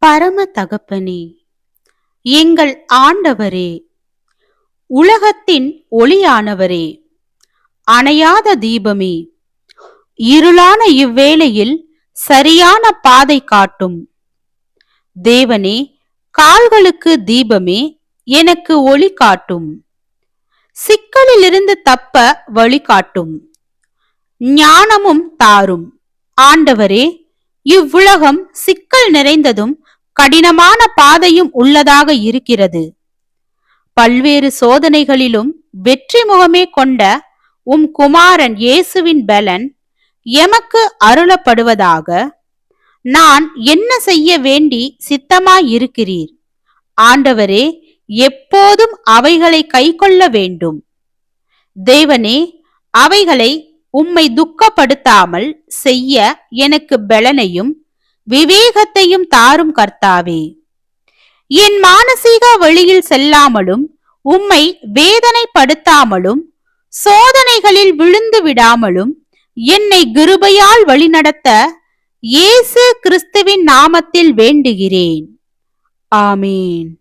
பரம தகப்பனே, எங்கள் ஆண்டவரே, உலகத்தின் ஒளியானவரே, அணையாத தீபமே, இருளான இவ்வேளையில் சரியான பாதை காட்டும் தேவனே, கால்களுக்கு தீபமே, எனக்கு ஒளி காட்டும். சிக்கலிலிருந்து தப்ப வழிகாட்டும் ஞானமும் தாரும். ஆண்டவரே, இவ்வுலகம் சிக்கல் நிறைந்ததும் கடினமான பாதையும் உள்ளதாக இருக்கிறது. பல்வேறு சோதனைகளிலும் வெற்றி முகமே கொண்ட குமாரன் இயேசுவின் பலன் எமக்கு அருளப்படுவதாக. நான் என்ன செய்ய வேண்டி சித்தமாயிருக்கிறீர்? ஆண்டவரே, எப்போதும் அவைகளை கைக்கொள்ள வேண்டும். தேவனே, அவைகளை உம்மை துக்கப்படுத்தாமல் செய்ய எனக்கு பலனையும் விவேகத்தையும் தாரும் கர்த்தாவே. என் மானசீக வழியில் செல்லாமலும் உம்மை வேதனைப்படுத்தாமலும் சோதனைகளில் விழுந்து விடாமலும் என்னை கிருபையால் வழிநடத்த இயேசு கிறிஸ்துவின் நாமத்தில் வேண்டுகிறேன். ஆமேன்.